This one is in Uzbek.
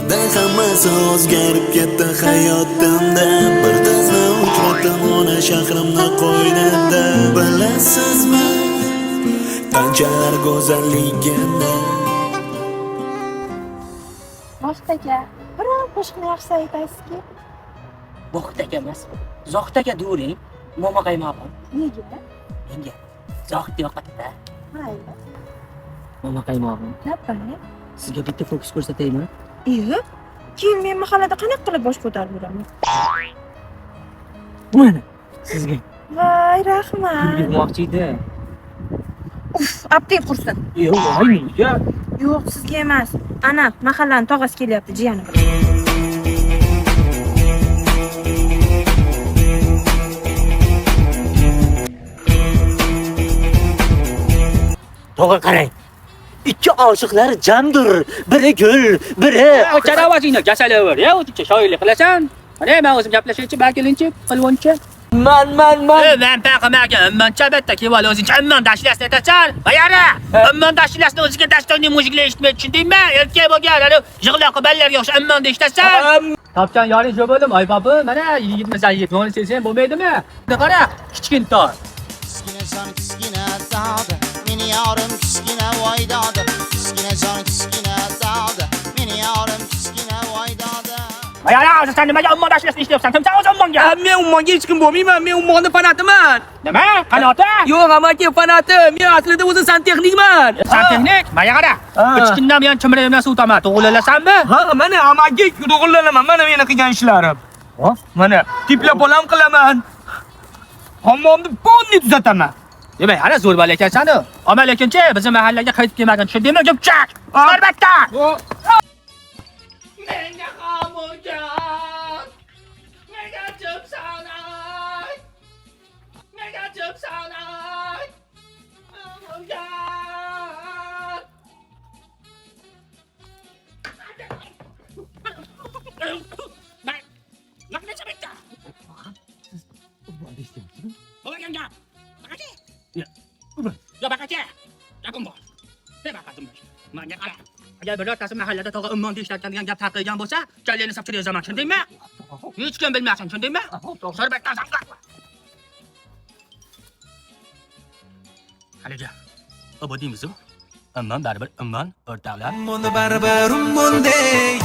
birdan hammasi o'zgarib ketdi hayotimda. Bir qizni uchratdim ona shahrimni qo'ynida. Bilasizmi qanchalar go'zalligini. Vaqtga biror qo'shiqni yaxshi aytaysizki? Vaqtga emas. Zohtaga during. Momaqaymog'im. Nega? Menga zohid yoqadi-da. Mayli. Momaqaymog'im. Gapirni. Sizga bitta fokus ko'rsataymi? Keyin men mahallada qanaqa qilib bosh ko'tarib yuraman? Mana sizga Voy, rahmat. yurmoqchi edi. Uf, apting qursin. Yo'q, menga. Yo'q, sizga emas. Ana, mahallaning tog'asi kelyapti, jiyani bilan. To'g'ri qarang. Ikki oshiqlar jamdir. Biri gul, biri O'chara ovozingni kasalaver. Ya, o'zicha shoirlik qilasan. Mana men o'zim gaplashaychi, bakilinchi, qilvonchi. man. Men paqamaga ummoncha bitta kevol o'zingcha ummon dashlasini aytasan. Bayara, ummon dashlasini o'ziga dashtonning muziklar eshitmaydi, tushundingmi? Erkak bo'lgan, ana yig'loq ballarga o'xshab ummon eshitasan. Topgan yoring shu bo'ldim, oy bobo. Mana yigitmisan, yigit, nonni sevsang bo'lmaydimi? Qara, kichkintoy. Kichkina jon kichkina dod, meni yorim kichkina voy dod. Kichkina jon kichkina dod, meni yorim kichkina voy dod. Bayara, sen nimaga ummon dashlasini eshityapsan? Kimsan o'zi ummonga? Men ummonga hech kim bo'lmayman. Men ummonni fanatiman. Nima? Qanoti? Yo'q, amaki fanati. Men aslida o'zi santexnikman. Santexnik? Maya qara. Kichkindan buyon chimrayimdan suv tomaman. To'g'rilasanmi? Ha, mana amaki to'g'rilanaman. Mana meni qilgan ishlarim. Mana tiplab bolam qilaman. Hammomni ponni tuzataman. Demak, ana zo'r bola ekansan-ku. Ammo lekinchi bizning mahallaga qaytib kelmading, tushundingmi, jupchak? Albatta. Menga qamoqjon. Menga jupsanay. Menga jupsanay. Qamoqjon. Nima chapakda? Bo'lganga. Baqachi. Yo baqachi. Yaqin bor. Ne baqatim bor. Menga qara. Agar birortasi mahallada tog'a ummon deyishlarkan degan gap tarqalgan bo'lsa, kallani sapchirib yozaman, tushundingmi? Hech kim bilmasin, tushundingmi? So'rbatdan sanqat. Haliga. Obodimiz-ku. Ummon baribir ummon o'rtoqlar. Ummon baribir ummondek.